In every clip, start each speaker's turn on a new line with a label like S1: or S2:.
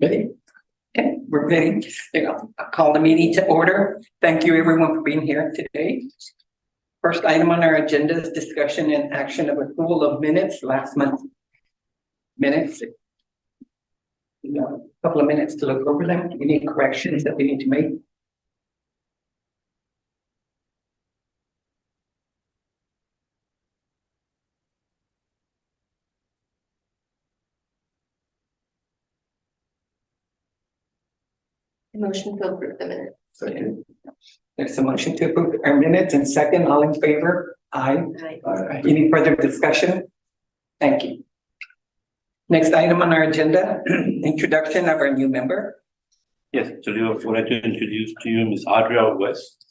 S1: Ready? Okay, we're ready. I'll call the meeting to order. Thank you everyone for being here today. First item on our agenda is discussion and action of approval of minutes, last month minutes. A couple of minutes to look over them. Any corrections that we need to make?
S2: Motion to approve the minutes.
S1: Second. There's a motion to approve our minutes and second, all in favor? Aye.
S2: Aye.
S1: Any further discussion? Thank you. Next item on our agenda, introduction of our new member.
S3: Yes, so I would like to introduce to you Ms. Audrey West.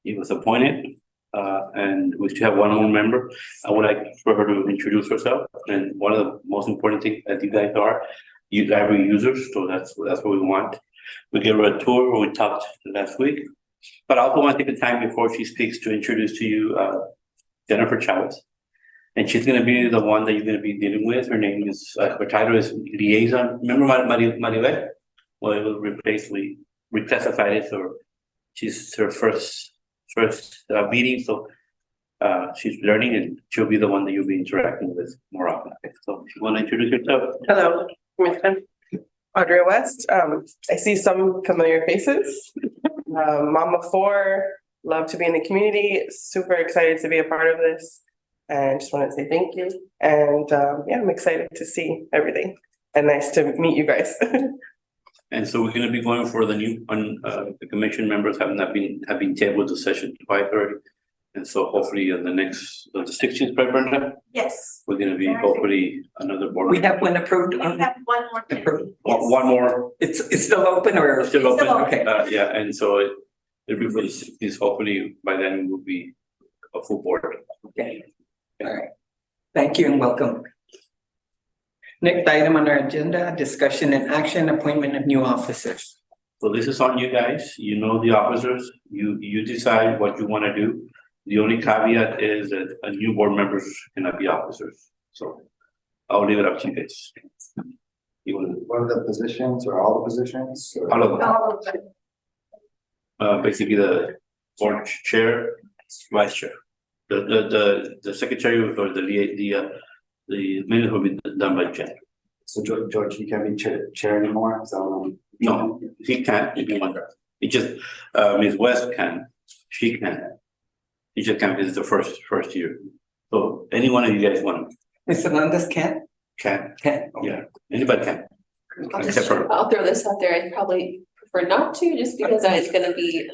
S3: He was appointed, and we still have one more member. I would like for her to introduce herself. And one of the most important things that you guys are users, so that's what we want. We gave her a tour where we talked last week, but I also want to take the time before she speaks to introduce to you Jennifer Chavez. And she's going to be the one that you're going to be dealing with. Her name is, her title is liaison. Remember Maribel? Well, it was replaced. We reclassified it, so she's her first meeting. So she's learning, and she'll be the one that you'll be interacting with more often. So if you want to introduce yourself.
S4: Hello, Commissioner. Audrey West. I see some familiar faces. Mama of four, love to be in the community, super excited to be a part of this. And just want to say thank you. And yeah, I'm excited to see everything. And nice to meet you guys.
S3: And so we're going to be going for the new the commission members have been tabled to session 5:30. And so hopefully the next the 16th, right, Brenda?
S2: Yes.
S3: We're going to be hopefully another board.
S1: We have one approved.
S2: We have one more.
S1: Approved.
S3: One more.
S1: It's still open or?
S3: Still open.
S1: Okay.
S3: Yeah, and so it'll be for the 16th. Hopefully by then we'll be a full board.
S1: Okay. All right. Thank you and welcome. Next item on our agenda, discussion and action, appointment of new officers.
S3: So this is on you guys. You know the officers. You decide what you want to do. The only caveat is that a new board members cannot be officers. So I'll leave it up to you guys. You want to,
S5: One of the positions or all the positions? Or?
S3: all of them.
S2: All of them.
S3: Basically the board chair, vice chair. The secretary or the minute will be done by Jen.
S5: So George, you can't be chair anymore? So
S3: No, he can't if you want her. It just Ms. West can. She can. He just can't. This is the first year. So any one of you guys want to
S1: Ms. Hernandez can?
S3: can.
S1: Can.
S3: Yeah. Anybody can. Except for
S2: I'll throw this out there. I probably prefer not to, just because I'm gonna be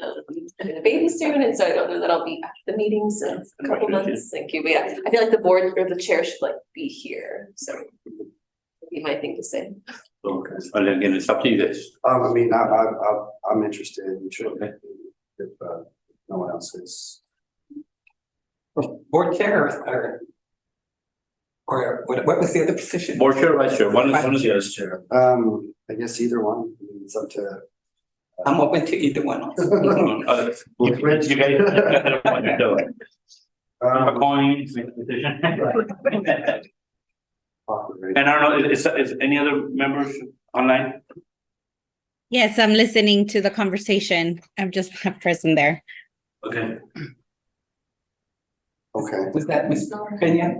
S2: having a baby soon, and so I don't know that I'll be at the meetings in a couple months. Thank you. But yeah, I feel like the board or the chair should like be here. So that'd be my thing to say.
S3: so again, it's up to you guys.
S5: I mean, I'm interested in sure if no one else is.
S1: Board chair or what was the other position?
S3: Board chair, vice chair. One is the
S5: Vice chair. I guess either one. I mean, it's up to.
S1: I'm open to either one.
S3: You guys have what you're doing. A coin, make a decision. And I don't know, is any other members online?
S6: Yes, I'm listening to the conversation. I'm just present there.
S3: Okay.
S5: Okay.
S1: Was that Ms. Pena?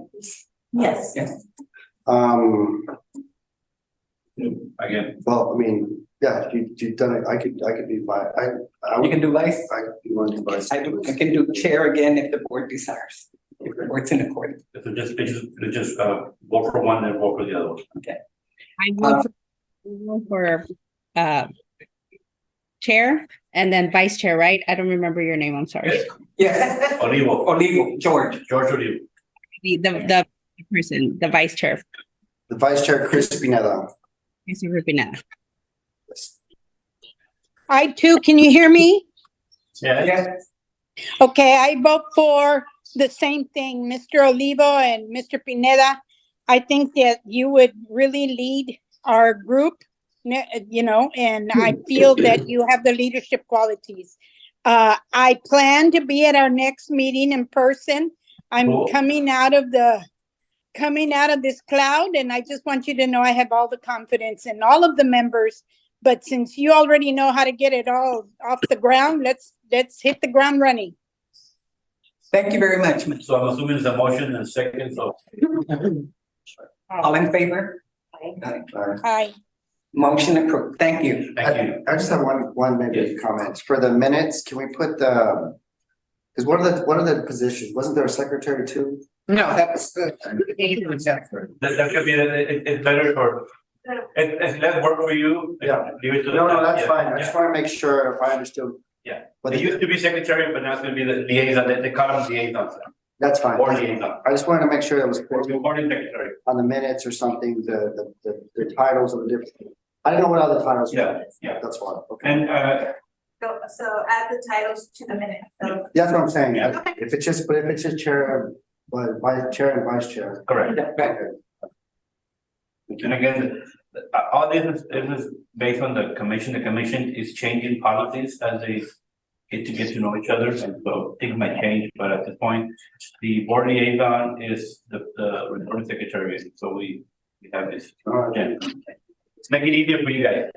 S2: Yes.
S1: Yes.
S3: Again.
S5: Well, I mean, yeah, you've done it. I could be vice.
S1: You can do vice?
S5: I could be one of the vice.
S1: I can do chair again if the board desires. If the board's in accord.
S3: So just vote for one and vote for the other one.
S1: Okay.
S6: I vote for chair and then vice chair, right? I don't remember your name. I'm sorry.
S1: Yes. Olivo, George.
S3: Olivo.
S6: The person, the vice chair.
S5: The vice chair, Chris Pineda.
S6: Mr. Rupinetta.
S7: I too, can you hear me?
S3: Yeah.
S1: Yes.
S7: Okay, I vote for the same thing, Mr. Olivo and Mr. Pineda. I think that you would really lead our group, you know, and I feel that you have the leadership qualities. I plan to be at our next meeting in person. I'm
S3: Cool.
S7: coming out of the coming out of this cloud, and I just want you to know I have all the confidence in all of the members. But since you already know how to get it all off the ground, let's hit the ground running.
S1: Thank you very much, Ms.
S3: So I'm assuming it's a motion and a second, so.
S1: All in favor?
S2: Aye.
S7: Hi.
S1: Motion approved. Thank you.
S3: Thank you.
S5: I just have one maybe comment. For the minutes, can we put the, because what are the positions? Wasn't there a secretary too?
S1: No, that's the.
S3: That could be, it's better for, it's less work for you.
S5: Yeah.
S3: Leave it to the
S5: No,
S3: staff.
S5: that's
S3: Yeah,
S5: fine. I
S3: yeah.
S5: just want to make sure if I understood.
S3: Yeah.
S5: But
S3: It used to be secretary, but now it's gonna be the liaison, they call them liaisons,
S5: that's fine.
S3: or liaison,
S5: I just wanted to make sure that was
S3: or recording secretary.
S5: on the minutes or something, the titles of the different. I didn't know what other titles were.
S3: Yeah, yeah.
S5: That's why, okay.
S3: And,
S8: So add the titles to the minutes, so.
S5: That's what I'm saying.
S3: Yeah.
S5: If it's just chair, but vice chair and vice chair.
S3: correct.
S5: Okay.
S3: And again, all this is based on the commission is changing policies as they get to know each other, and so things might change, but at this point, the board liaison is the recording secretary, so we have this.
S5: All right.
S3: Yeah. Make it easier for you guys.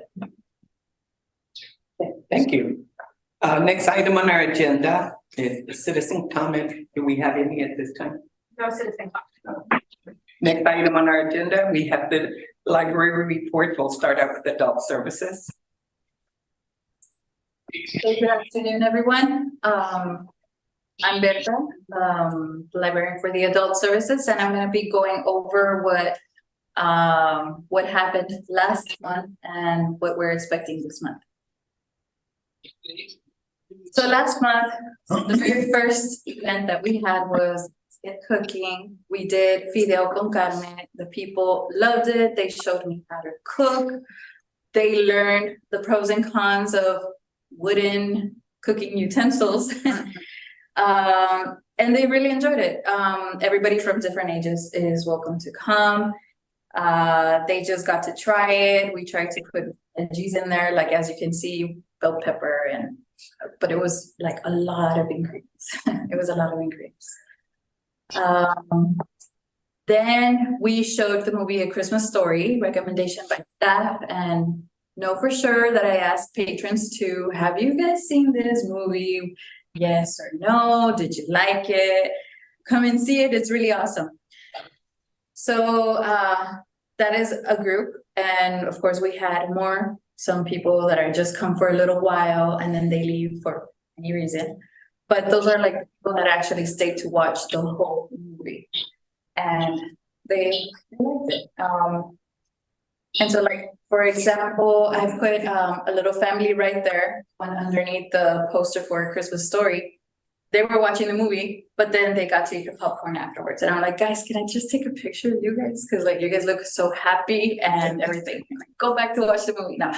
S1: Thank you. Next item on our agenda is citizen comment. Do we have any at this time?
S8: No citizen.
S1: Next item on our agenda, we have the library report. We'll start out with adult services.
S9: Good afternoon, everyone. I'm Berta, librarian for the Adult Services, and I'm gonna be going over what happened last month and what we're expecting this month. So last month, the very first event that we had was cooking. We did fideo con carne. The people loved it. They showed me how to cook. They learned the pros and cons of wooden cooking utensils. And they really enjoyed it. Everybody from different ages is welcome to come. They just got to try it. We tried to put veggies in there, like as you can see, bell pepper, but it was like a lot of ingredients. It was a lot of ingredients. Then we showed the movie A Christmas Story, recommendation by staff, and know for sure that I asked patrons to, have you guys seen this movie? Yes or no? Did you like it? Come and see it. It's really awesome. So that is a group. And of course, we had some people that are just come for a little while and then they leave for any reason. But those are like people that actually stayed to watch the whole movie. And they liked it. And so, like, for example, I put a little family right there underneath the poster for A Christmas Story. They were watching the movie, but then they got to eat the popcorn afterwards. And I'm like, guys, can I just take a picture of you guys? Because like you guys look so happy and everything. Like, go back to watch the movie now.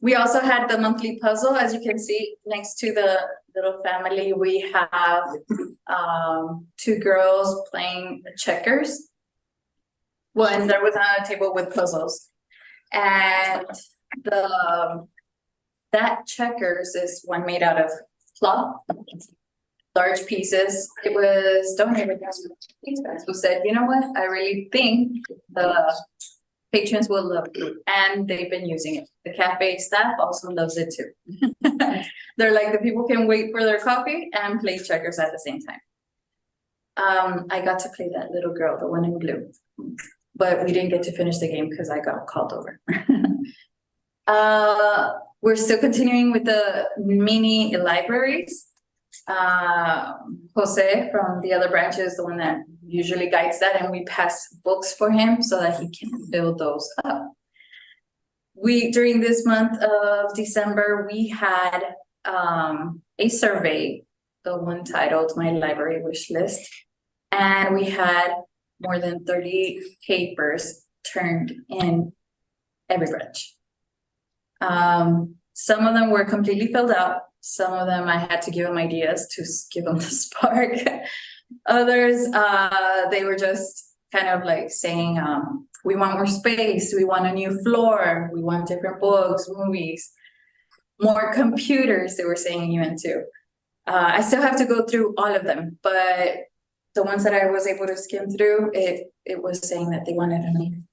S9: We also had the monthly puzzle. As you can see, next to the little family, we have two girls playing checkers. One that was on a table with puzzles. And that checkers is one made out of cloth, large pieces. It was donated by these guys who said, you know what, I really think the patrons will love it, and they've been using it. The cafe staff also loves it too. They're like, the people can wait for their coffee and play checkers at the same time. I got to play that little girl, the one in blue, but we didn't get to finish the game because I got called over. We're still continuing with the mini libraries. Jose from the other branch is the one that usually guides that, and we pass books for him so that he can build those up. During this month of December, we had a survey, the one titled My Library Wish List, and we had more than 30 papers turned in every branch. Some of them were completely filled out. Some of them I had to give them ideas to give them the spark. Others, they were just kind of like saying, we want more space, we want a new floor, we want different books, movies, more computers, they were saying even too. I still have to go through all of them, but the ones that I was able to skim through, it was saying that they wanted a meeting.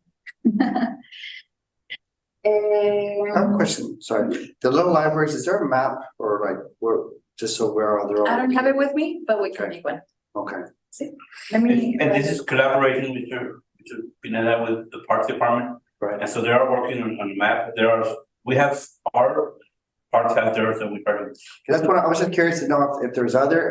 S5: I have a question, sorry. The little libraries, is there a map or like, where, just so where are there?
S9: I don't have it with me, but we can
S5: Okay.
S9: make one.
S5: Okay,
S9: Let me.
S3: And this is collaborating with Mr. Pineda with the Parks Department.
S5: right.
S3: And so they are working on a map. We have our parks out there, so we try to.
S5: That's what I was just curious to know if there's other,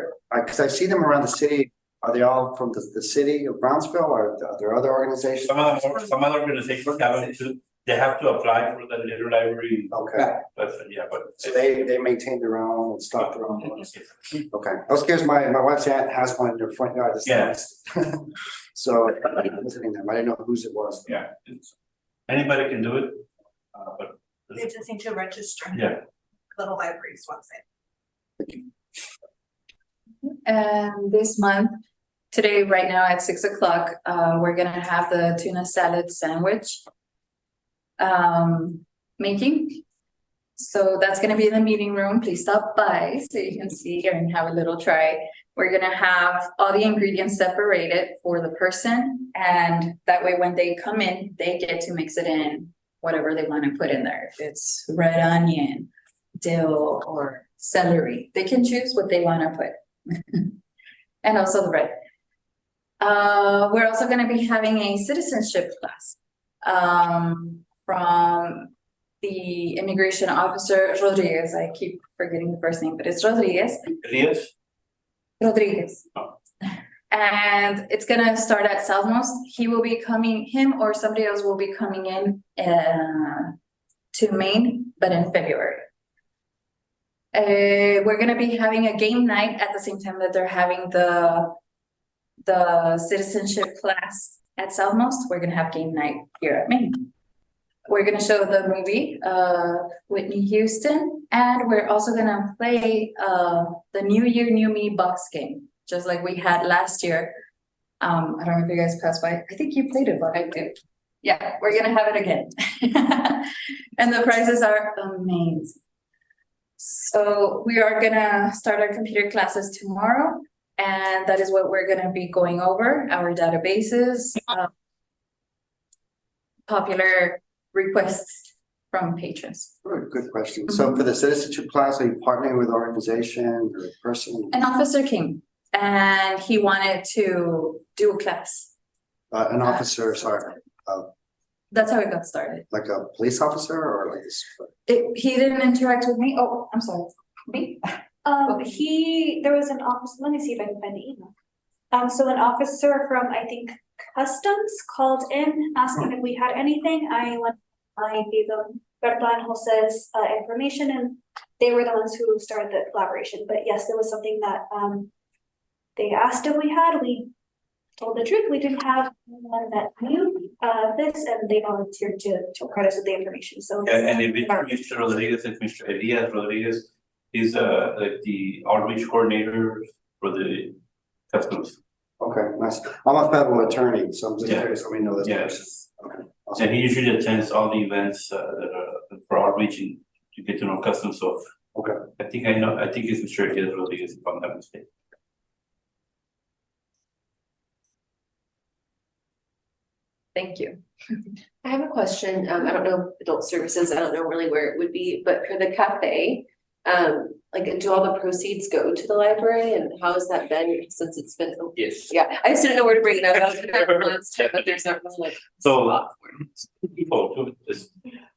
S5: cause I see them around the city. Are they all from the city of Brownsville or are there other organizations?
S3: Some other organizations have to, they have to apply for the little library,
S5: Okay,
S3: but yeah, but.
S5: so they maintain their own and stock their own. Okay, I was curious, my wife's aunt has one in her front yard.
S3: Yeah.
S5: So, visiting them, I didn't know whose it was.
S3: Yeah, anybody can do it, but.
S8: They just need to register.
S3: Yeah.
S8: Little libraries website.
S9: And this month, today, right now at 6 o'clock, we're gonna have the tuna salad sandwich making. So that's gonna be in the meeting room. Please stop by so you can see and have a little try. We're gonna have all the ingredients separated for the person, and that way when they come in, they get to mix it in whatever they want to put in there. If it's red onion, dill, or celery, they can choose what they want to put. And also the bread. We're also going to be having a citizenship class from the immigration officer, Rodriguez. I keep forgetting the first name, but it's Rodriguez.
S3: Elias?
S9: Rodriguez.
S3: Oh.
S9: And it's gonna start at Southmost. He will be coming, him or somebody else will be coming in to Maine, but in February. We're gonna be having a game night at the same time that they're having the citizenship class at Southmost. We're gonna have game night here at Maine. We're gonna show the movie, Whitney Houston, and we're also gonna play the New Year, New Me box game, just like we had last year. I don't know if you guys passed by. I think you played it, but I did. Yeah, we're gonna have it again. And the prizes are amazing. So we are gonna start our computer classes tomorrow, and that is what we're gonna be going over, our databases, popular requests from patrons.
S5: Good question. So for the citizenship class, are you partnering with organization or person?
S9: An officer came and he wanted to do a class.
S5: An officer, sorry,
S9: That's how it got started.
S5: like a police officer or like?
S9: He didn't interact with me. Oh, I'm sorry. Me?
S10: There was an officer, let me see if I can find the email. So an officer from, I think, Customs called in asking if we had anything. I gave them Berta and Jose's information, and they were the ones who started the collaboration. But yes, it was something that they asked if we had. We told the truth. We didn't have anyone that knew this, and they volunteered to provide us with the information. So
S3: And if it's Mr. Rodriguez, it's Mr. Elias Rodriguez. He's like the outreach coordinator for the customs.
S5: Okay, nice. I'm a federal attorney, so I'm just
S3: Yeah.
S5: curious, let me know this
S3: Yeah.
S5: person. Okay. awesome.
S3: And he usually attends all the events that are for outreach and to get to know customs. So
S5: Okay.
S3: I think it's Mr. Elias Rodriguez, if I'm not mistaken.
S9: Thank you.
S2: I have a question. I don't know adult services. I don't know really where it would be, but for the cafe, like, do all the proceeds go to the library, and how has that been since it's been?
S3: Yes.
S2: Yeah, I just didn't know where to bring it up. I was gonna have it last time, but there's not really like.
S3: So-
S2: spot for it.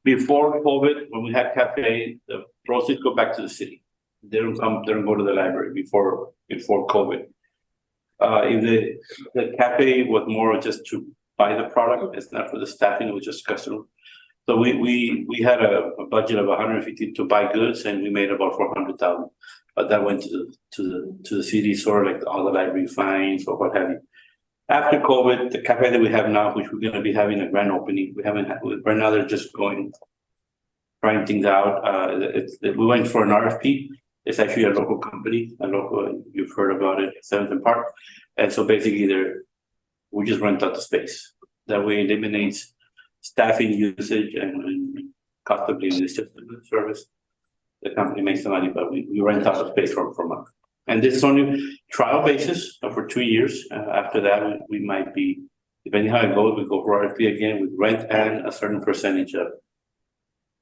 S3: Before COVID, when we had cafe, the proceeds go back to the city. They don't go to the library before COVID. If the cafe was more just to buy the product, it's not for the staffing, it was just customer. So we had a budget of 150 to buy goods, and we made about 400,000. But that went to the city, sort of like all the library fines or what have you. After COVID, the cafe that we have now, which we're gonna be having a grand opening, right now they're just trying things out. We went for an RFP. It's actually a local company, you've heard about it, 7th Park. And so basically we just rent out the space. That way it eliminates staffing usage and cost of living. It's just a good service. The company makes the money, but we rent out the space for a month. And this is only trial basis for 2 years. After that, we might be, depending how it goes, we go for RFP again with rent and a certain percentage of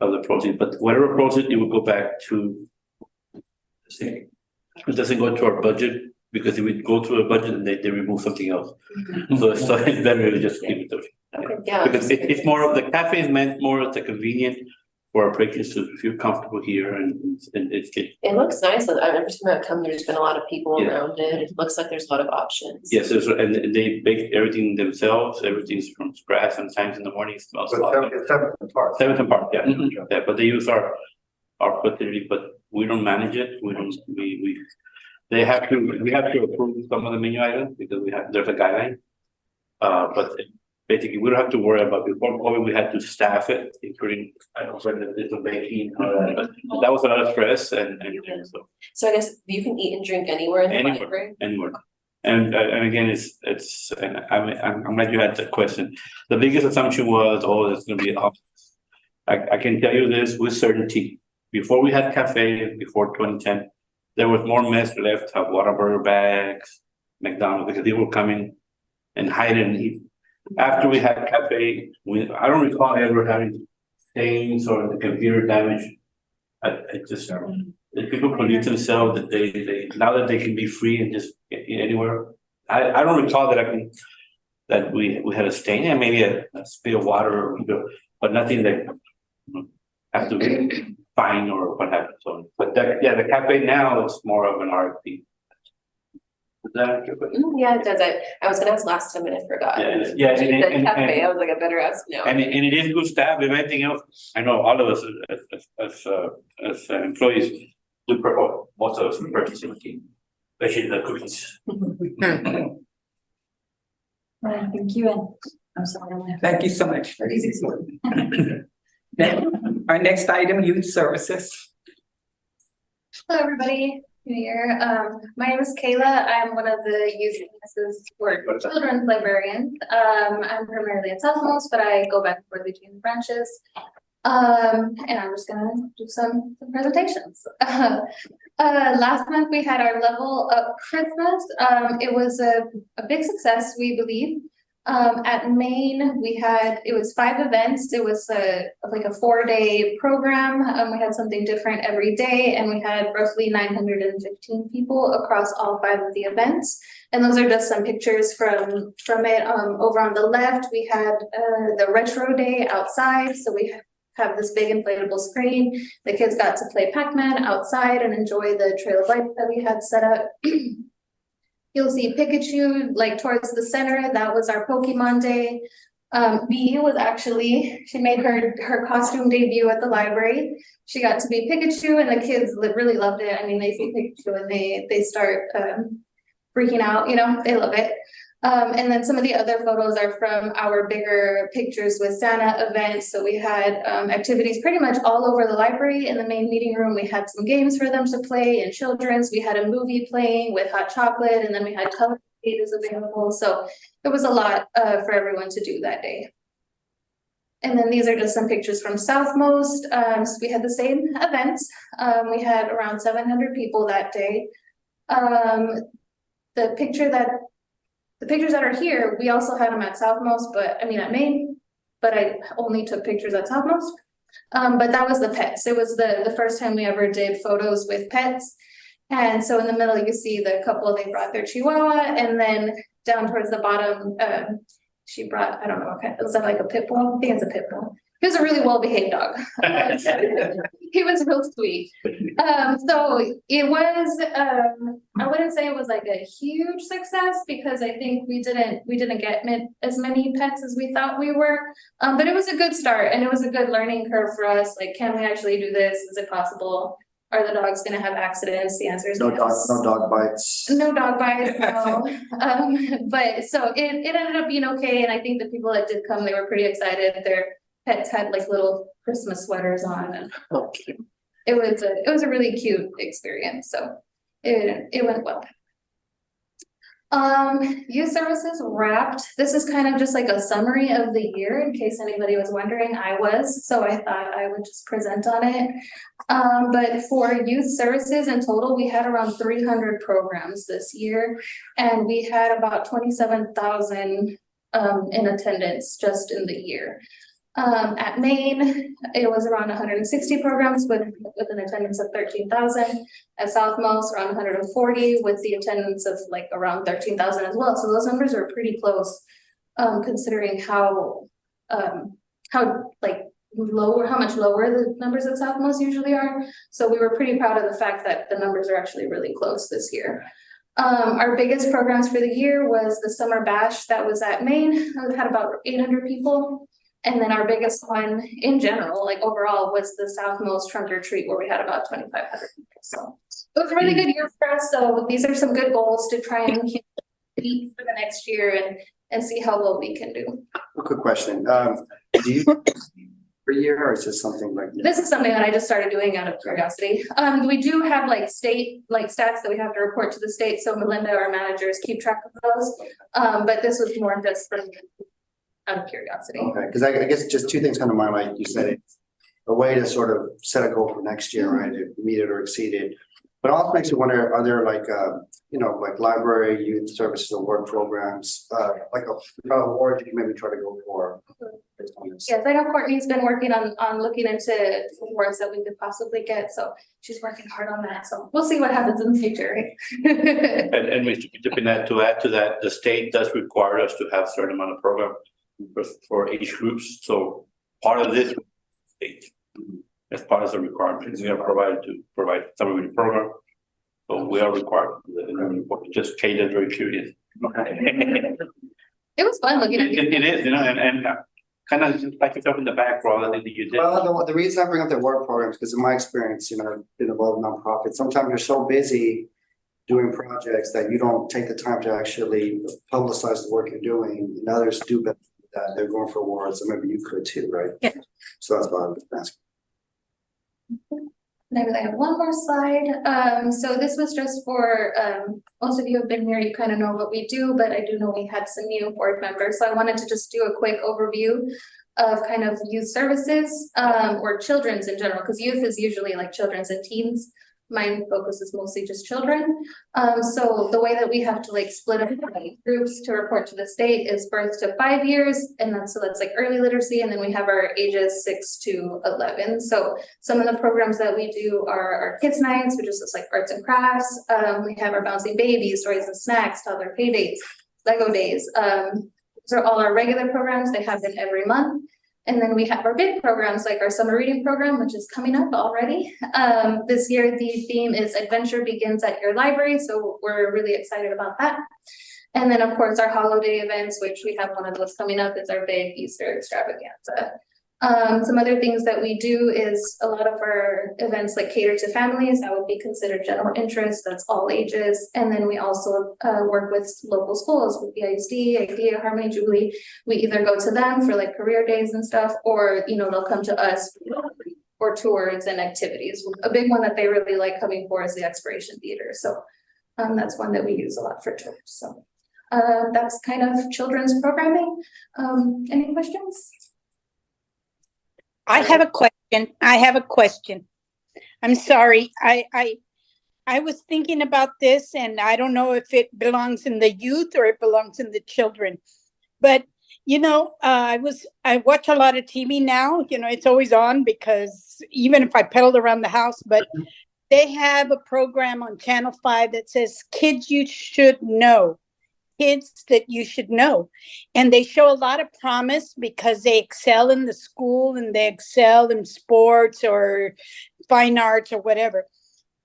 S3: the proceeds, but whatever proceeds, it will go back to the city. It doesn't go to our budget, because if we go to a budget and they remove something else. So it's better to just keep it there.
S2: Okay, yeah.
S3: Because it's more of, the cafe is meant more as a convenient for our patrons to feel comfortable here, and it's good.
S2: It looks nice, and every time I come, there's been a lot of people
S3: Yeah.
S2: around it, it looks like there's a lot of options.
S3: Yes, and they bake everything themselves, everything's from scratch, sometimes in the morning, it smells a lot.
S5: It's 7th Park.
S3: 7th Park, yeah, yeah, but they use our facility, but we don't manage it, we have to approve some of the menu items, because there's a guideline. But basically, we don't have to worry about, before COVID, we had to staff it, including, I don't know, the baking, and all that, but that was a lot of stress, and so.
S2: So I guess you can eat and drink anywhere in the library?
S3: Anywhere. And again, it's, and I'm glad you had that question. The biggest assumption was, oh, there's gonna be an office. I can tell you this with certainty. Before we had cafe, before 2010, there was more mess left of Whataburger bags, McDonald's, because they were coming and hide and eat. After we had cafe, I don't recall ever having stains or the computer damage. I just, the people police themselves, that they now that they can be free and just eat anywhere. I don't recall that we had a stain, and maybe a spill of water, but nothing that have to be fine or what have you. So, but the cafe now is more of an RFP. Is that accurate?
S2: Yeah, it does. I was gonna ask last time and I forgot.
S3: Yeah,
S2: The cafe, I was like, I better ask now.
S3: And it is good staff. If anything else, I know all of us as employees do most of us purchasing team, especially the cookies.
S9: Right, thank you, and I'm sorry.
S1: Thank you so much. Now, our next item, youth services.
S10: Hello, everybody. New Year. My name is Kayla. I'm one of the youth services or children's librarians. I'm primarily at Southmost, but I go back and forth between the branches. And I'm just gonna do some presentations. Last month we had our level up Christmas. It was a big success, we believe. At Maine, it was 5 events. It was like a 4-day program. We had something different every day, and we had roughly 915 people across all 5 of the events. And those are just some pictures from it. Over on the left, we had the retro day outside. So we have this big inflatable screen. The kids got to play Pac-Man outside and enjoy the trail of lights that we had set up. You'll see Pikachu like towards the center. That was our Pokemon day. Bee was actually, she made her costume debut at the library. She got to be Pikachu, and the kids really loved it. I mean, they see Pikachu and they start freaking out, they love it. And then some of the other photos are from our bigger Pictures with Santa events. So we had activities pretty much all over the library. In the main meeting room, we had some games for them to play, and children's. We had a movie playing with hot chocolate, and then we had color pages available. So it was a lot for everyone to do that day. And then these are just some pictures from Southmost. So we had the same events. We had around 700 people that day. The pictures that are here, we also had them at Southmost, at Maine, but I only took pictures at Southmost. But that was the pets. It was the first time we ever did photos with pets. And so in the middle, you see the couple, they brought their Chihuahua, and then down towards the bottom, she brought, I don't know what kind, was that like a pit bull? I think it's a pit bull. He was a really well-behaved dog. He was real sweet. So it was, I wouldn't say it was like a huge success, because I think we didn't get as many pets as we thought we were. But it was a good start, and it was a good learning curve for us. Like, can we actually do this? Is it possible? Are the dogs gonna have accidents? The answer is yes.
S5: No dog bites.
S10: No dog bites, no. But so it ended up being okay, and I think the people that did come, they were pretty excited. Their pets had like little Christmas sweaters on, and it was a really cute experience. So it went well.
S11: Youth services wrapped. This is kind of just like a summary of the year in case anybody was wondering. I was, so I thought I would just present on it. But for youth services in total, we had around 300 programs this year, and we had about 27,000 in attendance just in the year. At Maine, it was around 160 programs with an attendance of 13,000. At Southmost, around 140 with the attendance of like around 13,000 as well. So those numbers are pretty close, considering how like how much lower the numbers at Southmost usually are. So we were pretty proud of the fact that the numbers are actually really close this year. Our biggest programs for the year was the Summer Bash that was at Maine. We had about 800 people. And then our biggest one in general, like overall, was the Southmost Trunk or Treat, where we had about 2,500 people. So it was a really good year for us. So these are some good goals to try and keep for the next year and see how well we can do.
S5: A quick question. Do you per year, or is this something like?
S11: This is something that I just started doing out of curiosity. We do have like state stats that we have to report to the state. So Melinda, our managers, keep track of those. But this was more just for out of curiosity.
S5: Okay, because I guess just two things come to mind, like you said, it's a way to sort of set a goal for next year, right? To meet it or exceed it. But it also makes you wonder, are there like, like library, youth services or work programs, like a award you can maybe try to go for?
S11: Yes, I know Courtney's been working on looking into awards that we could possibly get. So she's working hard on that. So we'll see what happens in the future.
S3: And Mr. Pinette, to add to that, the state does require us to have a certain amount of program for age groups. So part of this state, as part of the requirement, we are provided to provide some of the program. So we are required. Just change it very curious.
S11: It was fun looking at
S3: it is, and kind of just pat yourself in the back for all the things that you did.
S5: Well, the reason I bring up the work programs, because in my experience, I've been involved in nonprofits. Sometimes you're so busy doing projects that you don't take the time to actually publicize the work you're doing, and others do better than that. They're going for awards, so maybe you could too, right?
S11: Yeah.
S5: So that's why I'm asking.
S11: And I really have one more slide. So this was just for, most of you have been here, you kind of know what we do, but I do know we had some new board members. So I wanted to just do a quick overview of kind of youth services, or children's in general, because youth is usually like children's and teens. My focus is mostly just children. So the way that we have to like split up groups to report to the state is birth to 5 years. And that's like early literacy. And then we have our ages 6 to 11. So some of the programs that we do are our kids nights, which is just like arts and crafts. We have our bouncing babies, stories and snacks, toddler play dates, Lego days. Those are all our regular programs. They happen every month. And then we have our big programs like our summer reading program, which is coming up already. This year, the theme is Adventure Begins at Your Library. So we're really excited about that. And then of course, our holiday events, which we have one of those coming up, is our big Easter extravaganza. Some other things that we do is a lot of our events like cater to families, that would be considered general interest, that's all ages. And then we also work with local schools with the ISD, IDEA, Harmony, Jubilee. We either go to them for like career days and stuff, or they'll come to us for tours and activities. A big one that they really like coming for is the Exploration Theater. So that's one that we use a lot for tours. So that's kind of children's programming. Any questions?
S7: I have a question. I'm sorry. I was thinking about this, and I don't know if it belongs in the youth or it belongs in the children. But I watch a lot of TV now. It's always on because even if I pedaled around the house, but they have a program on Channel 5 that says kids you should know. Kids that you should know. And they show a lot of promise because they excel in the school and they excel in sports or fine arts or whatever.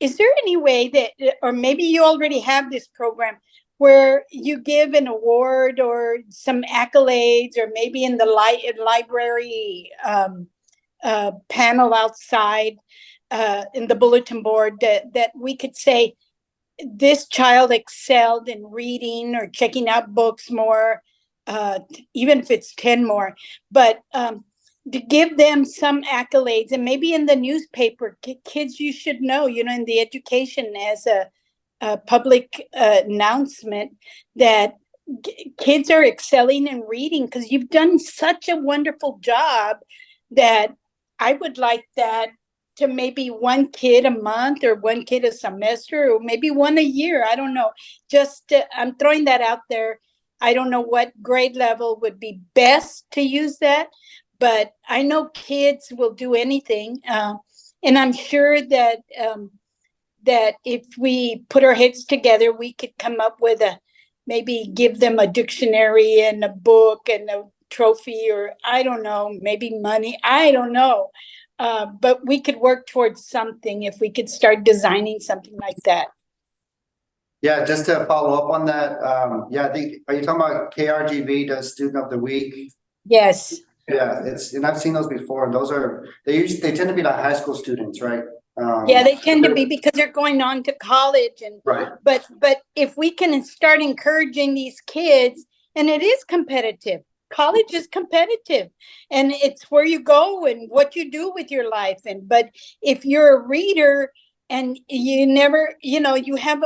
S7: Is there any way that, or maybe you already have this program where you give an award or some accolades, or maybe in the library panel outside in the bulletin board that we could say, this child excelled in reading or checking out books more, even if it's 10 more, but to give them some accolades, and maybe in the newspaper, kids you should know, in the education as public announcement that kids are excelling in reading, because you've done such a wonderful job that I would like that to maybe one kid a month or one kid a semester or maybe one a year. I don't know. Just I'm throwing that out there. I don't know what grade level would be best to use that, but I know kids will do anything. And I'm sure that that if we put our heads together, we could come up with maybe give them a dictionary and a book and a trophy, or I don't know, maybe money. I don't know. But we could work towards something if we could start designing something like that.
S5: Yeah, just to follow up on that, yeah, I think, are you talking about KRGV, the Student of the Week?
S7: Yes.
S5: Yeah, and I've seen those before, and they tend to be like high school students, right?
S7: Yeah, they tend to be because they're going on to college
S5: right.
S7: But if we can start encouraging these kids, and it is competitive. College is competitive, and it's where you go and what you do with your life. But if you're a reader and you never, you have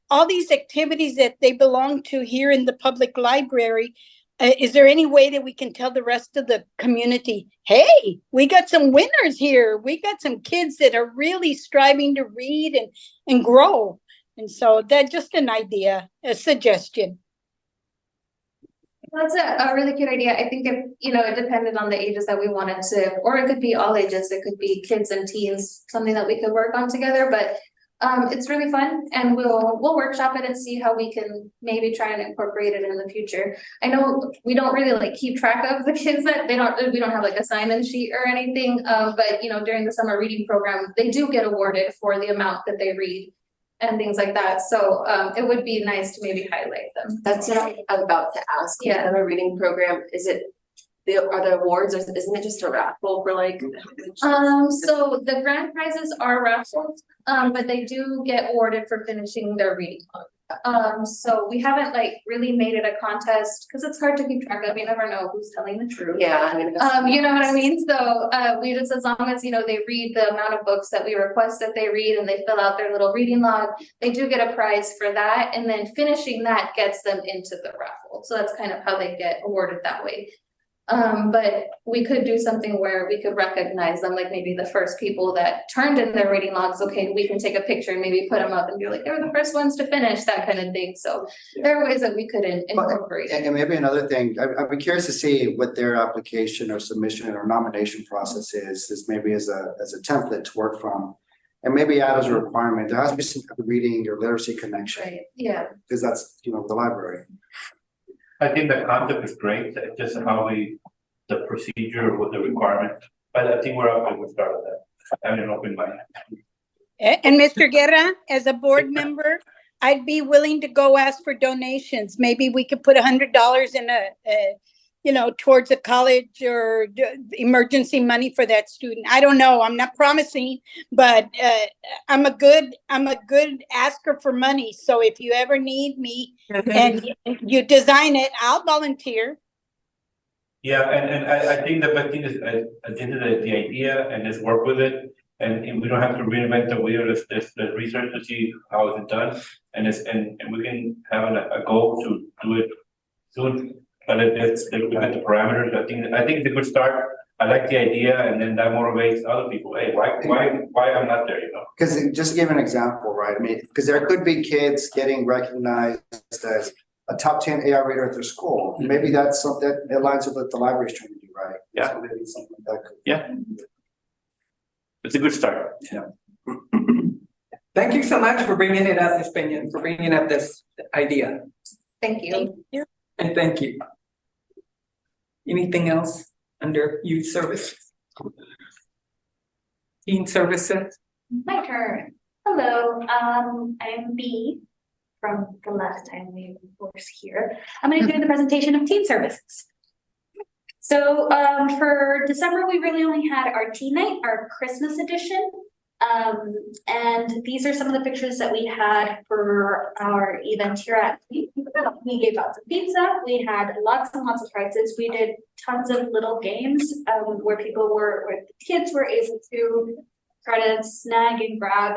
S7: all these activities that they belong to here in the public library, is there any way that we can tell the rest of the community, hey, we got some winners here. We got some kids that are really striving to read and grow. And so that's just an idea, a suggestion.
S11: That's a really good idea. I think if, it depended on the ages that we wanted to, or it could be all ages. It could be kids and teens, something that we could work on together. But it's really fun, and we'll workshop it and see how we can maybe try and incorporate it in the future. I know we don't really keep track of the kids that we don't have a sign-in sheet or anything. But during the summer reading program, they do get awarded for the amount that they read and things like that. So it would be nice to maybe highlight them.
S2: That's what I'm about to ask.
S11: Yeah.
S2: The reading program, are the awards, or isn't it just a raffle for
S11: So the grand prizes are raffled, but they do get awarded for finishing their reading. So we haven't really made it a contest because it's hard to keep track of. You never know who's telling the truth.
S2: Yeah,
S11: you know what I mean? So we just, as long as they read the amount of books that we request that they read and they fill out their little reading log, they do get a prize for that, and then finishing that gets them into the raffle. So that's kind of how they get awarded that way. But we could do something where we could recognize them, maybe the first people that turned in their reading logs. Okay, we can take a picture and maybe put them up and be like, they were the first ones to finish, that kind of thing. So there are ways that we could incorporate.
S5: And maybe another thing, I'd be curious to see what their application or submission or nomination process is maybe as a template to work from. And maybe add as a requirement, there has to be some type of reading or literacy connection.
S11: Right. Yeah.
S5: Because that's, the library.
S3: I think the concept is great, just how the procedure with the requirement, but I think we're up to start with that. Having an open mind.
S7: And Mr. Guerra, as a board member, I'd be willing to go ask for donations. Maybe we could put $100 in towards a college or emergency money for that student. I don't know. I'm not promising, but I'm a good asker for money. So if you ever need me and you design it, I'll volunteer.
S3: Yeah, and I think the best thing is attend to the idea and just work with it. And we don't have to reinvent the wheel. Let's research to see how it's done, and we can have a goal to do it soon. But let's look at the parameters. I think it's a good start. I like the idea, and then that motivates other people. Hey, why I'm not there?
S5: Because just to give an example, right? I mean, because there could be kids getting recognized as a top 10 AI reader at their school. Maybe that's something that aligns with what the library's trying to do, right?
S3: Yeah.
S5: So maybe something like that.
S3: Yeah. It's a good start.
S5: Yeah.
S1: Thank you so much for bringing it up, Ms. Peña, for bringing up this idea.
S11: Thank you.
S1: And thank you. Anything else under youth services? Teen services?
S10: My turn. Hello, I'm B from the last time we were here. I'm going to do the presentation of teen services. So for December, we really only had our teen night, our Christmas edition. And these are some of the pictures that we had for our event here at we gave out some pizza. We had lots and lots of prizes. We did tons of little games where the kids were able to try to snag and grab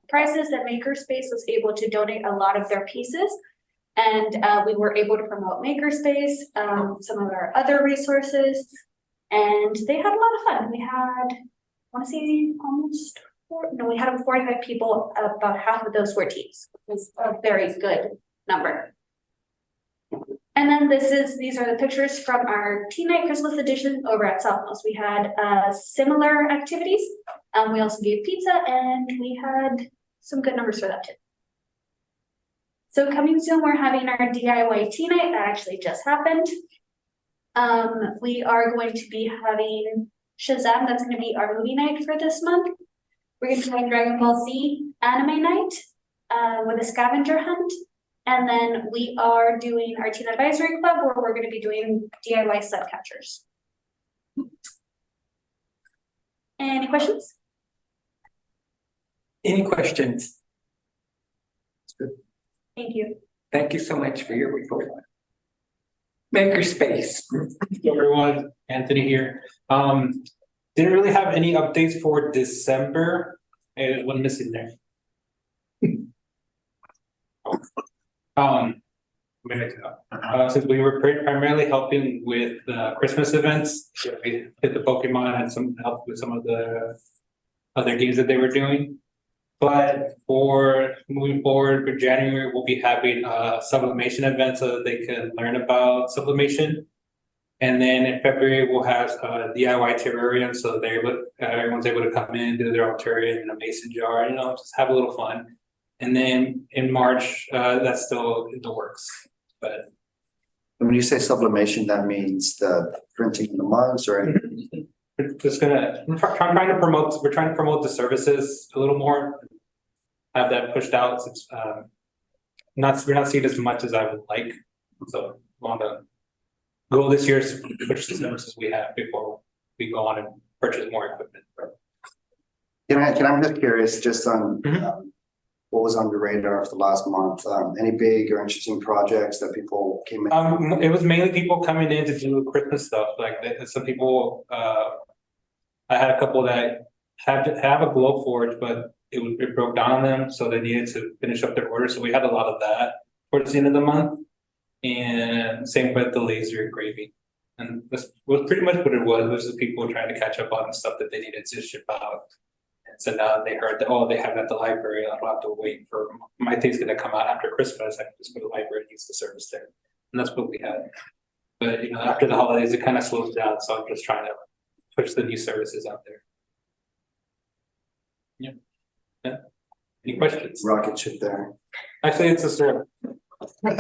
S10: prizes that Makerspace was able to donate a lot of their pieces. And we were able to promote Makerspace, some of our other resources, and they had a lot of fun. We had, I want to say we had 45 people, about half of those were teens. It was a very good number. And then these are the pictures from our Teen Night Christmas edition over at Southmost. We had similar activities. We also gave pizza and we had some good numbers for that too. So coming soon, we're having our DIY Teen Night. That actually just happened. We are going to be having Shazam. That's going to be our movie night for this month. We're going to be having Dragon Ball Z anime night with a scavenger hunt. And then we are doing our Teen Advisory Club where we're going to be doing DIY set catchers. Any questions?
S1: Any questions?
S10: Thank you.
S1: Thank you so much for your report. Makerspace.
S12: Hello everyone, Anthony here. Didn't really have any updates for December. One missing there. Since we were primarily helping with Christmas events, we hit the Pokemon and some help with some of the other games that they were doing. But for moving forward for January, we'll be having a sublimation event so that they can learn about sublimation. And then in February, we'll have DIY terrarium so that everyone's able to come in, do their own terrarium in a mason jar, just have a little fun. And then in March, that's still in the works, but.
S5: When you say sublimation, that means the printing in the mugs or anything?
S12: We're trying to promote the services a little more. Have that pushed out since we're not seeing as much as I would like. So on the goal this year is to push the services we have before we go on and purchase more equipment.
S5: I'm just curious, just on what was on the radar for the last month? Any big or interesting projects that people came in?
S12: It was mainly people coming in to do Christmas stuff. Like some people, I had a couple that have a glow forge, but it broke down on them, so they needed to finish up their order. So we had a lot of that towards the end of the month. And same with the laser engraving. And this was pretty much what it was the people trying to catch up on the stuff that they needed to ship out. And so now they heard that, they have it at the library. I don't have to wait for my thing's gonna come out after Christmas. I can just go to the library and use the service there. And that's what we had. But after the holidays, it kind of slows down. So I'm just trying to push the new services out there. Yeah. Any questions?
S5: Rocket ship there.
S12: Actually, it's a server.
S5: With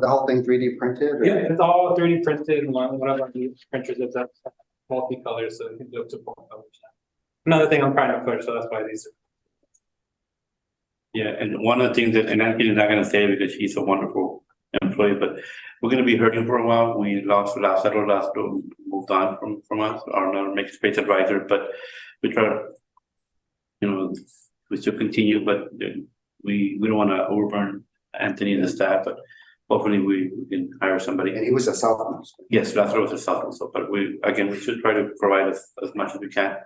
S5: the whole thing 3D printed? Or?
S12: Yeah, it's all 3D printed. One of our new printers is multicolor, so you can do up to 4 colors. Another thing I'm trying to push, so that's why these are.
S3: Yeah, and one of the things that, and Anthony is not gonna say because he's a wonderful employee, but we're gonna be hurting for a while. We lost moved on from us, our Makerspace advisor, but we try to, we still continue, but we don't wanna overburn Anthony and the staff, but hopefully we can hire somebody.
S5: And he was a Southmost.
S3: Yes, Lazaro was a Southmost, but we should try to provide as much as we can.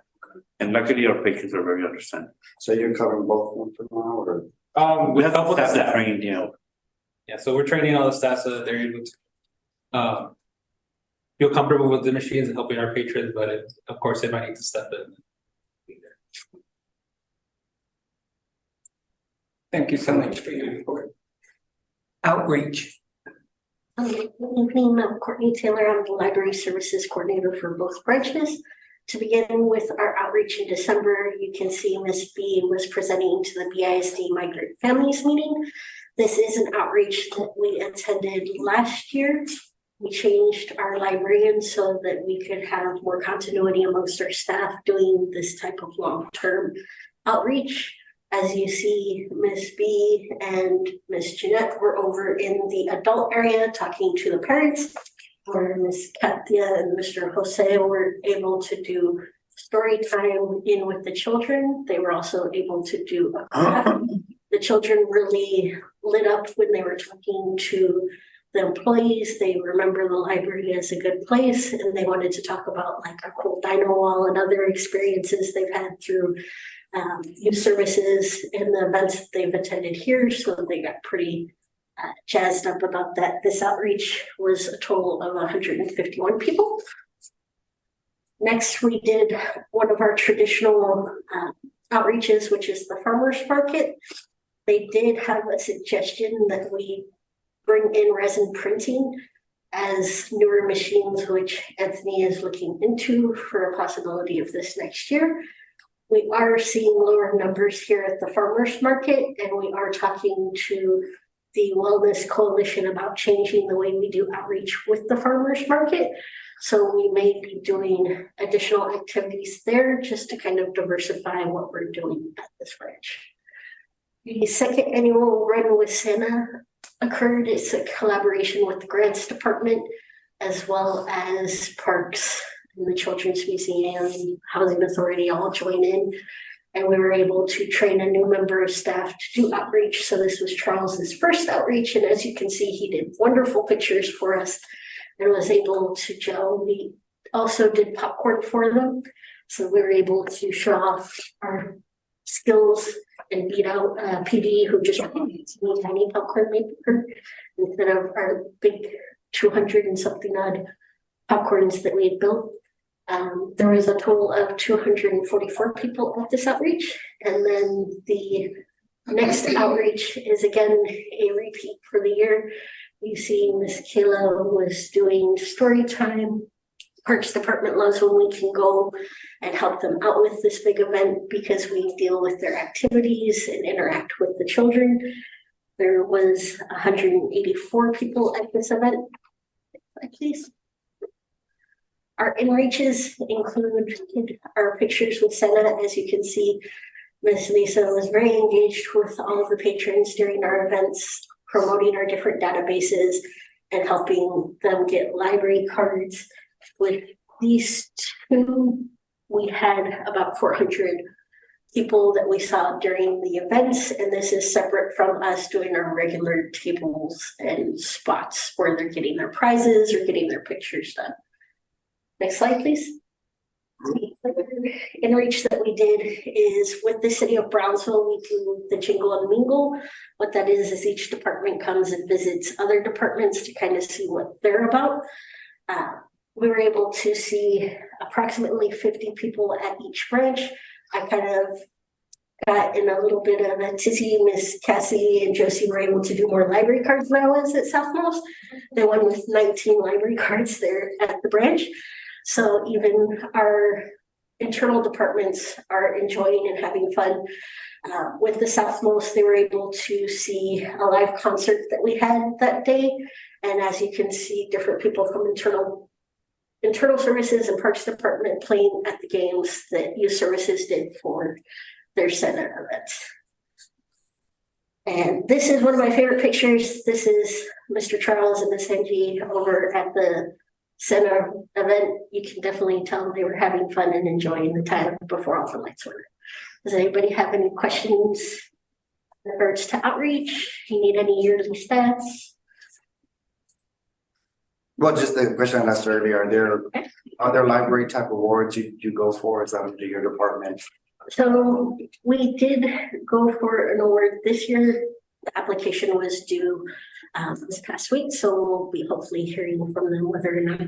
S3: And luckily our patrons are very understanding.
S5: So you're covering both of them for now, or?
S3: We have a couple staff that trained,
S12: Yeah, so we're training all the staff so that they're able to feel comfortable with the machines and helping our patrons, but of course they might need to step in.
S1: Thank you so much for your report. Outreach.
S13: Good evening, I'm Courtney Taylor. I'm the Library Services Coordinator for both branches. To begin with our outreach in December, you can see Ms. B was presenting to the BISD Migrant Families meeting. This is an outreach that we attended last year. We changed our librarian so that we could have more continuity amongst our staff doing this type of long-term outreach. As you see, Ms. B and Ms. Jeanette were over in the adult area talking to the parents, where Ms. Katia and Mr. Jose were able to do story time in with the children. They were also able to do a craft. The children really lit up when they were talking to the employees. They remember the library as a good place, and they wanted to talk about like our cool dino wall and other experiences they've had through youth services and the events that they've attended here. So they got pretty jazzed up about that. This outreach was a total of 151 people. Next, we did one of our traditional outreaches, which is the farmers market. They did have a suggestion that we bring in resin printing as newer machines, which Anthony is looking into for a possibility of this next year. We are seeing lower numbers here at the farmers market, and we are talking to the Wellness Coalition about changing the way we do outreach with the farmers market. So we may be doing additional activities there just to kind of diversify what we're doing at this branch. The second annual Run with Santa occurred. It's a collaboration with the grants department as well as parks and the Children's Museum, Housing Authority all join in. And we were able to train a new member of staff to do outreach. So this was Charles's first outreach. And as you can see, he did wonderful pictures for us and was able to gel. We also did popcorn for them. So we were able to show off our skills and beat out PD, who just made tiny popcorn maker instead of our big 200 and something odd popcorns that we had built. There was a total of 244 people at this outreach. And then the next outreach is again a repeat for the year. You see Miss Kayla was doing story time. Parks Department loves when we can go and help them out with this big event because we deal with their activities and interact with the children. There was 184 people at this event. Please. Our in-reaches include our pictures with Santa. As you can see, Miss Lisa was very engaged with all of the patrons during our events, promoting our different databases and helping them get library cards. With these two, we had about 400 people that we saw during the events, and this is separate from us doing our regular tables and spots where they're getting their prizes or getting their pictures done. Next slide, please. The in-reach that we did is with the city of Brownsville, we do the Jingle and Mingle. What that is each department comes and visits other departments to kind of see what they're about. We were able to see approximately 50 people at each branch. I kind of got in a little bit of a tizzy. Miss Cassie and Josie were able to do more library cards than I was at Southmost. They won with 19 library cards there at the branch. So even our internal departments are enjoying and having fun. With the Southmost, they were able to see a live concert that we had that day. And as you can see, different people from internal services and parks department playing at the games that youth services did for their Santa events. And this is one of my favorite pictures. This is Mr. Charles and Miss Angie over at the Santa event. You can definitely tell they were having fun and enjoying the time before all the lights were. Does anybody have any questions in regards to outreach? Do you need any yearly stats?
S5: Well, just the question I asked earlier, are there library type awards you go for? Is that under your department?
S13: So we did go for an award this year. The application was due this past week, so we'll be hopefully hearing from them whether or not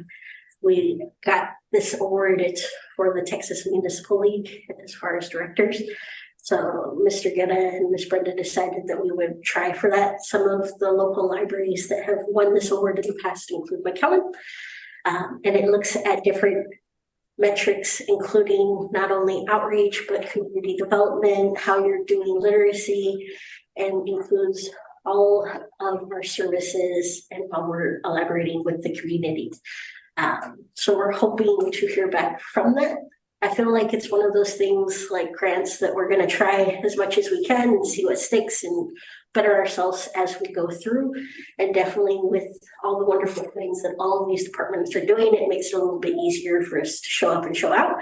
S13: we got this award. It's for the Texas Municipal League as far as directors. So Mr. Guetta and Ms. Brenda decided that we would try for that. Some of the local libraries that have won this award in the past include McKellen. And it looks at different metrics, including not only outreach, but community development, how you're doing literacy, and includes all of our services and how we're collaborating with the community. So we're hoping to hear back from that. I feel like it's one of those things like grants that we're going to try as much as we can and see what sticks and better ourselves as we go through. And definitely with all the wonderful things that all of these departments are doing, it makes it a little bit easier for us to show up and show out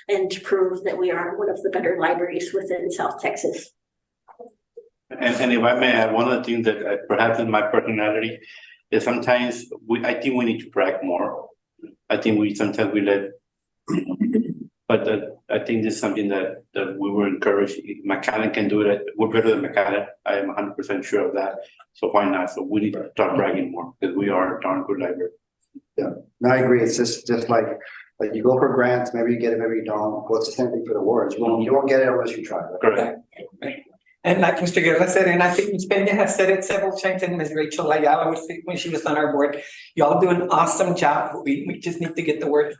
S13: and to prove that we are one of the better libraries within South Texas.
S3: And if I may add, one of the things that perhaps in my personality, is sometimes I think we need to brag more. I think sometimes we let, but I think this is something that we were encouraged. McAllen can do it. We're better than McAllen. I am 100% sure of that. So why not? So we need to start bragging more because we are a darn good library.
S5: No, I agree. It's just like you go for grants, maybe you get it, maybe you don't. Well, it's the same thing for the awards. Well, you won't get it unless you try. Right?
S3: Correct.
S1: And like Mr. Guerra said, and I think Ms. Peña has said it several times, and Ms. Rachel Ayala was when she was on our board, y'all do an awesome job. We just need to get the word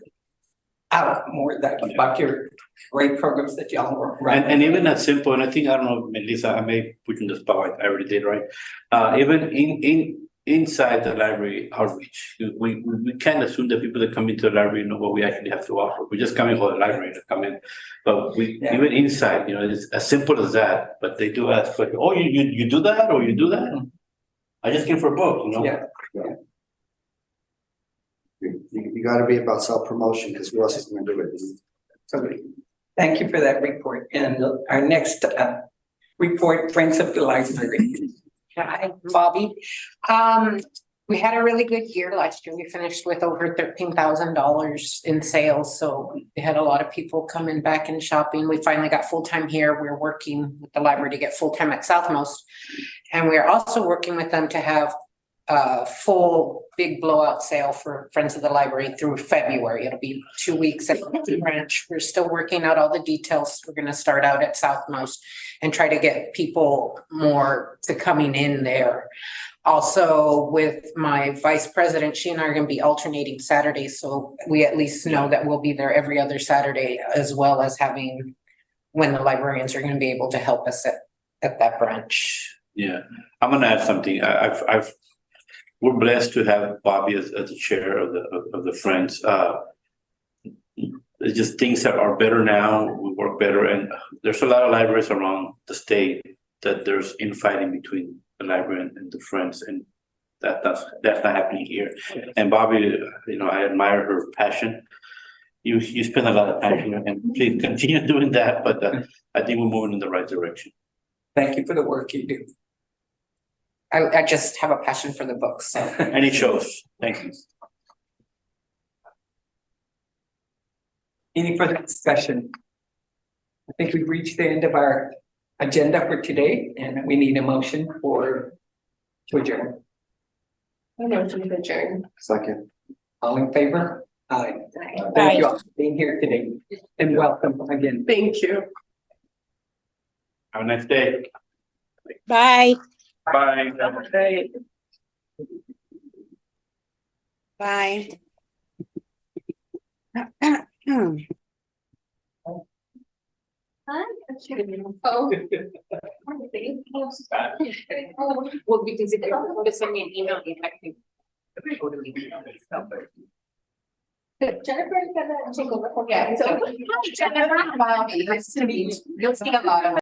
S1: out more about your great programs that y'all work.
S3: And even that simple, and I think, I don't know, Melissa, I may put you in the spotlight, I already did, right? Even inside the library outreach, we can't assume that people that come into the library know what we actually have to offer. We just come in for the library to come in. But even inside, it's as simple as that, but they do ask, like, oh, you do that, or you do that? I just came for a book,
S1: Yeah.
S5: You gotta be about self-promotion because who else is gonna do it?
S1: So thank you for that report. And our next report, Friends of the Library.
S14: Hi, Bobby. We had a really good year last year. We finished with over $13,000 in sales. So we had a lot of people coming back and shopping. We finally got full-time here. We're working with the library to get full-time at Southmost. And we're also working with them to have a full big blowout sale for Friends of the Library through February. It'll be 2 weeks at the branch. We're still working out all the details. We're gonna start out at Southmost and try to get people more to coming in there. Also, with my vice president, she and I are gonna be alternating Saturdays, so we at least know that we'll be there every other Saturday, as well as having when the librarians are gonna be able to help us at that branch.
S3: Yeah, I'm gonna add something. We're blessed to have Bobby as the chair of the Friends. It's just things that are better now. We work better, and there's a lot of libraries around the state that there's infighting between the library and the Friends, and that's not happening here. And Bobby, I admire her passion. You spend a lot of time here, and please continue doing that. But I think we're moving in the right direction.
S1: Thank you for the work you do.
S14: I just have a passion for the books.
S3: And it shows. Thank you.
S1: Any further discussion? I think we've reached the end of our agenda for today, and we need a motion to adjourn.
S2: I motion to adjourn.
S5: Second.
S1: All in favor? Aye. Thank you all for being here today, and welcome again.
S4: Thank you.
S3: Have a nice day.
S7: Bye.
S3: Bye.
S6: Bye.
S2: Oh. Well, because if they want to send me an email, if I can. Go to me. Jennifer, take over. Yeah, so. Jennifer, nice to meet you. You'll see a lot of.